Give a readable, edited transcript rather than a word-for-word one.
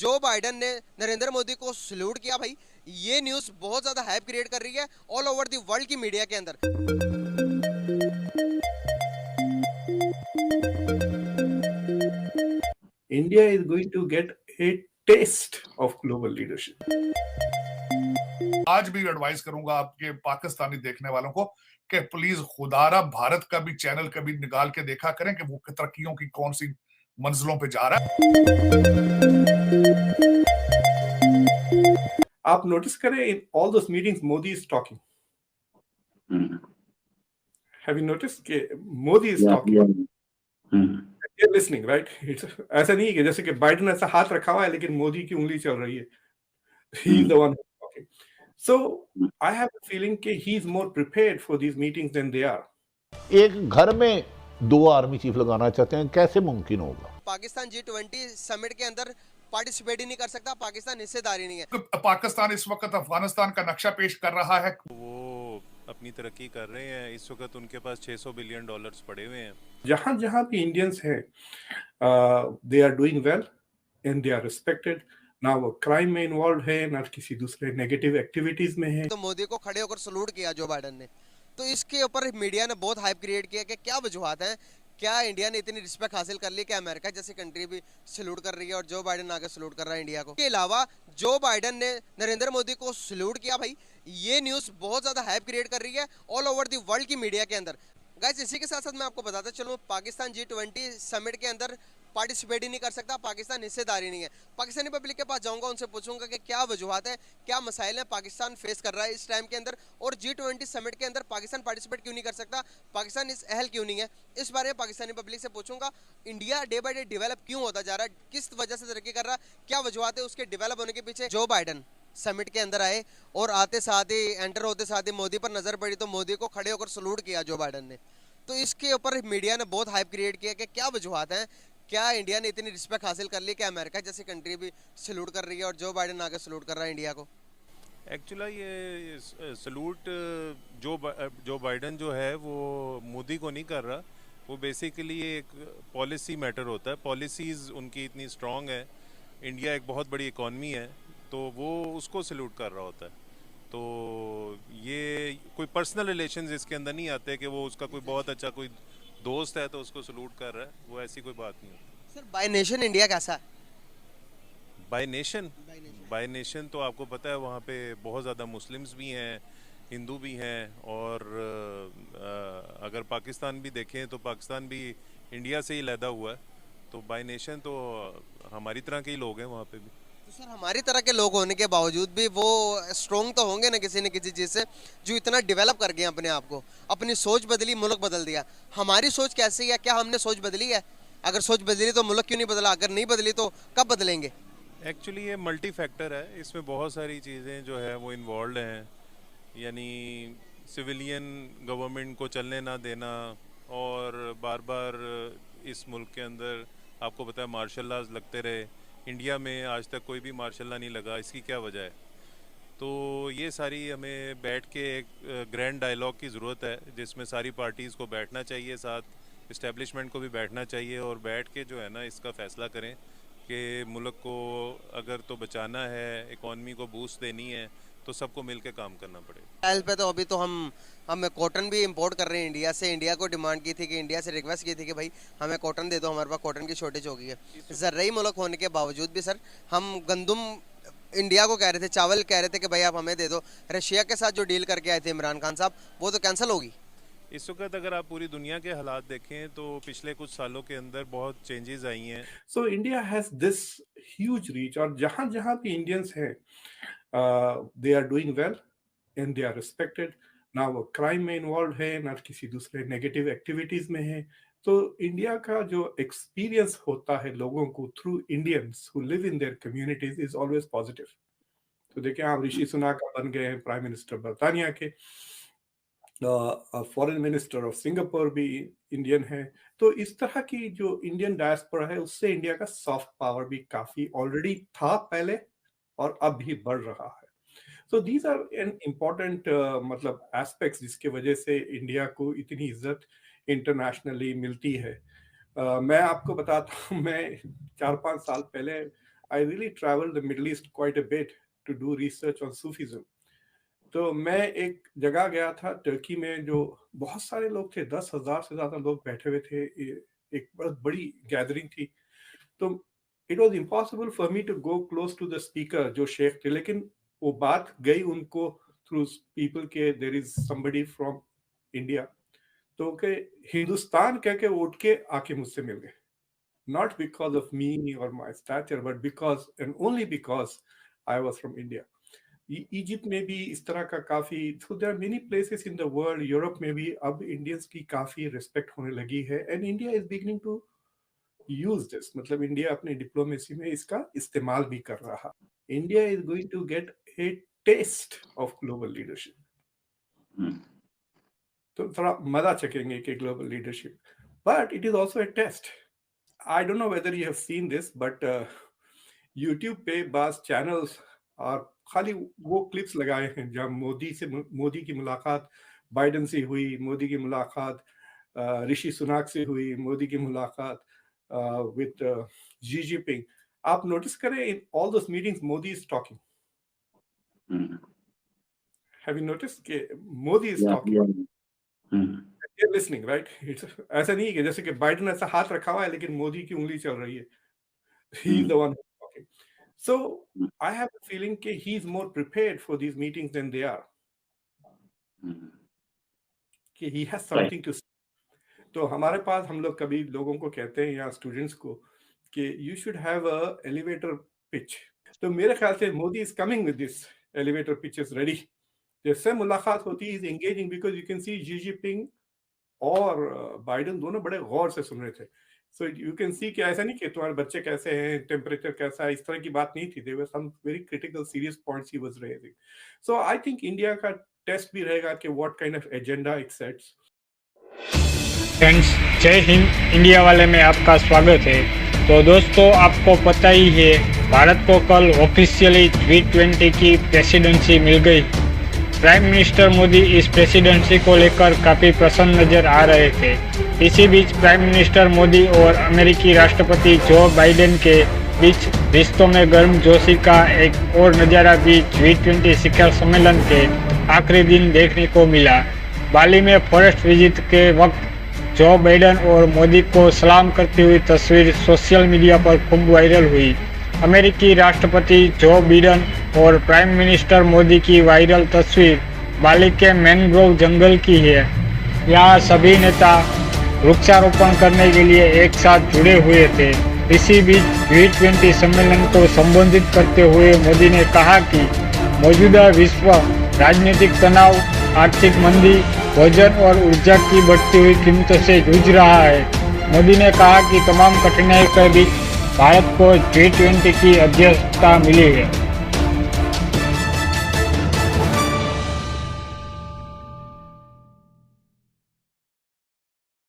जो बाइडन ने नरेंद्र मोदी को सल्यूट किया भाई, ये न्यूज बहुत ज्यादा हाइप क्रिएट कर रही है ऑल ओवर द वर्ल्ड की मीडिया के अंदर। India is going to get a taste of global leadership. आज भी एडवाइस करूंगा आपके पाकिस्तानी देखने वालों को कि प्लीज खुदारा भारत का भी चैनल कभी निकाल के देखा करें कि वो तरक्कियों की कौन सी मंजिलों पे जा रहा है। आप नोटिस करें in all those meetings Modi is talking. Have you noticed कि Modi is talking? You're listening, right? ऐसा नहीं है कि जैसे कि बाइडेन ऐसा हाथ रखा हुआ है लेकिन मोदी की उंगली चल रही है. He is the one talking. So I have a feeling कि he is more prepared for these meetings than they are. एक घर में 2 आर्मी चीफ लगाना चाहते हैं, कैसे मुमकिन होगा? पाकिस्तान G20 समिट के अंदर पार्टिसिपेट ही नहीं कर सकता, पाकिस्तान हिस्सेदारी नहीं है। पाकिस्तान इस वक्त अफगानिस्तान का नक्शा पेश कर रहा है। वो अपनी तरक्की कर रहे हैं, इस वक्त उनके पास $600 बिलियन पड़े हुए हैं। जहां जहां भी इंडियंस हैं, they are doing well and they are respected. ना वो क्राइम में इन्वॉल्व है, ना किसी दूसरे नेगेटिव एक्टिविटीज में है। तो मोदी को खड़े होकर सलूट किया जो बाइडन ने, तो इसके ऊपर मीडिया ने बहुत हाइप क्रिएट किया कि क्या वजूहत है, क्या इंडिया ने इतनी रिस्पेक्ट हासिल कर ली कि अमेरिका जैसी कंट्री भी सलूट कर रही है और जो बाइडन आगे सलूट कर रहा है इंडिया को। इसके अलावा जो बाइडन ने नरेंद्र मोदी को सलूट किया भाई, ये न्यूज बहुत ज्यादा हाइप क्रिएट कर रही है ऑल ओवर द वर्ल्ड की मीडिया के अंदर। गाइस, इसी के साथ साथ मैं आपको बताता चलूं, पाकिस्तान G20 समिट के अंदर पार्टिसिपेट ही नहीं कर सकता, पाकिस्तान हिस्सेदारी नहीं है। पाकिस्तानी पब्लिक के पास जाऊंगा, उनसे पूछूंगा कि क्या वजूहत है, क्या मसाइल है पाकिस्तान फेस कर रहा है इस टाइम के अंदर, और G20 समिट के अंदर पाकिस्तान पार्टिसिपेट क्यों नहीं कर सकता, पाकिस्तान इस अहल क्यों नहीं है। इस बारे में पाकिस्तानी पब्लिक से पूछूंगा। India day by day develop क्यों होता जा रहा है, किस वजह से तरक्की कर रहा है, क्या वजूहत है उसके डेवलप होने के पीछे। जो बाइडन समिट के अंदर आए और आते साथ ही एंटर होते साथ ही मोदी पर नजर पड़ी तो मोदी को खड़े होकर सलूट किया जो बाइडन ने। तो इसके ऊपर मीडिया ने बहुत हाइप क्रिएट किया कि क्या वजूहत हैं, क्या इंडिया ने इतनी रिस्पेक्ट हासिल कर ली कि अमेरिका जैसी कंट्री भी सलूट कर रही है और जो बाइडन आगे सलूट कर रहा है इंडिया को। एक्चुअली ये सलूट जो बाइडन जो है वो मोदी को नहीं कर रहा, वो बेसिकली एक पॉलिसी मैटर होता है। पॉलिसीज़ उनकी इतनी स्ट्रॉन्ग है, इंडिया एक बहुत बड़ी इकॉनमी है, तो वो उसको सलूट कर रहा होता है। तो ये कोई पर्सनल रिलेशंस इसके अंदर नहीं आते कि वो उसका कोई बहुत अच्छा कोई दोस्त है तो उसको सलूट कर रहा है, वो ऐसी कोई बात नहीं होती। सर, बाय नेशन इंडिया कैसा है? बाय नेशन तो आपको पता है वहाँ पे बहुत ज़्यादा मुस्लिम्स भी हैं, हिंदू भी हैं, और अगर पाकिस्तान भी देखें तो पाकिस्तान भी इंडिया से ही लैदा हुआ है। तो बाय नेशन तो हमारी तरह के ही लोग हैं वहाँ पे भी। तो सर, हमारी तरह के लोग होने के बावजूद भी वो स्ट्रॉन्ग तो होंगे ना किसी चीज़ से, जो इतना डेवलप कर गए अपने आप को, अपनी सोच बदली, मुल्क बदल दिया। हमारी सोच कैसी है, क्या हमने सोच बदली है? अगर सोच बदली तो मुल्क क्यों नहीं बदला, अगर नहीं बदली तो कब बदलेंगे? एक्चुअली ये मल्टी फैक्टर है, इसमें बहुत सारी चीज़ें जो है वो इन्वॉल्व हैं, यानी सिविलियन गवर्नमेंट को चलने ना देना, और बार बार इस मुल्क के अंदर आपको पता है मार्शल लॉज लगते रहे। इंडिया में आज तक कोई भी मार्शल लॉ नहीं लगा, इसकी क्या वजह है? तो ये सारी हमें बैठ के एक ग्रैंड डायलॉग की ज़रूरत है, जिसमें सारी पार्टीज़ को बैठना चाहिए, साथ इस्टेब्लिशमेंट को भी बैठना चाहिए, और बैठ के जो है ना इसका फ़ैसला करें कि मुल्क को अगर तो बचाना है, इकॉनमी को बूस्ट देनी है, तो सबको मिल के काम करना पड़ेगा। टाइल पे तो अभी तो हम कॉटन भी इंपोर्ट कर रहे हैं इंडिया से। इंडिया को डिमांड की थी कि इंडिया से रिक्वेस्ट की थी कि भाई हमें कॉटन दे दो, हमारे पास कॉटन की शॉर्टेज हो गई है। ज़र्राई मुल्क होने के बावजूद भी सर हम गंदम इंडिया को कह रहे थे, चावल कह रहे थे कि भाई आप हमें दे दो। रशिया के साथ जो डील करके आए थे इमरान खान साहब, वो तो कैंसिल होगी। इस वक्त अगर आप पूरी दुनिया के हालात देखें तो पिछले कुछ सालों के अंदर बहुत चेंजेस आई हैं। So India has this huge reach, और जहां जहां भी इंडियंस हैं, they are doing well and they are respected। ना वो क्राइम में इन्वॉल्व है, ना किसी दूसरे नेगेटिव एक्टिविटीज में है। तो इंडिया का जो एक्सपीरियंस होता है लोगों को through Indians who live in their communities is always positive. तो देखिए, आप ऋषि सुनाक बन गए हैं प्राइम मिनिस्टर बर्तानिया के, फॉरेन मिनिस्टर ऑफ सिंगापुर भी इंडियन है। तो इस तरह की जो इंडियन डायस्पोरा है, उससे इंडिया का सॉफ्ट पावर भी काफी ऑलरेडी था पहले और अब भी बढ़ रहा है। So these are an important मतलब एस्पेक्ट्स जिसके वजह से इंडिया को इतनी इज्जत इंटरनेशनली मिलती है। मैं आपको बताता हूँ, मैं 4-5 साल पहले I really traveled the Middle East quite a bit to do research on Sufism. तो मैं एक जगह गया था टर्की में, जो बहुत सारे लोग थे, 10,000 से ज्यादा लोग बैठे हुए थे, एक बहुत बड़ी गैदरिंग थी। तो it was impossible for me to go close to the speaker जो शेख थे, लेकिन वो बात गई उनको थ्रू पीपल के there is somebody from India. तो के हिंदुस्तान कह के उठ के आके मुझसे मिल गए, नॉट बिकॉज ऑफ मी और my stature, but because and only because I was from India. Egypt में भी इस तरह का काफी, so there are many places in the world, Europe में भी अब इंडियंस की काफी रिस्पेक्ट होने लगी है, and India is beginning to use this. मतलब इंडिया अपनी डिप्लोमेसी में इसका इस्तेमाल भी कर रहा। India is going to get a test of global leadership. तो थोड़ा मजा चखेंगे कि global leadership, but it is also a test. I don't know whether you have seen this, but YouTube पे बास चैनल्स और खाली वो क्लिप्स लगाए हैं जब मोदी की मुलाकात बाइडेन से हुई, मोदी की मुलाकात ऋषि सुनाक से हुई, मोदी की मुलाकात विद जी जिनपिंग। आप नोटिस करें in all those meetings Modi is talking. Have you notice कि Modi is talking, listening, right? ऐसा नहीं है कि जैसे कि बाइडेन ऐसा हाथ रखा हुआ है लेकिन मोदी की उंगली चल रही है, he is the one talking. So I have a feeling that he's more prepared for these meetings than they are. कि he has something to say. तो हमारे पास, हम लोग कभी लोगों को कहते हैं या स्टूडेंट्स को कि you should have a elevator pitch. तो मेरे ख्याल से Modi is coming with this elevator pitch is ready. जैसे मुलाकात होती है, is engaging because you can see Xi Jinping और बाइडेन दोनों बड़े गौर से सुन रहे थे। So you can see कि ऐसा नहीं कि तुम्हारे बच्चे कैसे हैं, टेम्परेचर कैसा है, इस तरह की बात नहीं थी। There were some very critical, serious points he was raising. So I think India का टेस्ट भी रहेगा कि what kind of agenda it sets. Friends, जय हिंद। इंडिया वाले में आपका स्वागत है। तो दोस्तों, आपको पता ही है, भारत को कल ऑफिशियली G20 की प्रेसिडेंसी मिल गई। प्राइम मिनिस्टर मोदी इस प्रेसिडेंसी को लेकर काफ़ी प्रसन्न नजर आ रहे थे। इसी बीच प्राइम मिनिस्टर मोदी और अमेरिकी राष्ट्रपति जो बाइडेन के बीच रिश्तों में गर्मजोशी का एक और नज़ारा भी G20 शिखर सम्मेलन के आखिरी दिन देखने को मिला। बाली में फॉरेस्ट विजिट के वक्त जो बाइडेन और मोदी को सलाम करती हुई तस्वीर सोशल मीडिया पर खूब वायरल हुई। अमेरिकी राष्ट्रपति जो बाइडेन और प्राइम मिनिस्टर मोदी की वायरल तस्वीर बाली के मैनग्रोव जंगल की है। यहाँ सभी नेता वृक्षारोपण करने के लिए एक साथ जुड़े हुए थे। इसी बीच G20 सम्मेलन को संबोधित करते हुए मोदी ने कहा कि मौजूदा विश्व राजनीतिक तनाव, आर्थिक मंदी, भोजन और ऊर्जा की बढ़ती हुई कीमतों से जूझ रहा है। मोदी ने कहा कि तमाम कठिनाई के बीच भारत को G20 की अध्यक्षता मिली है।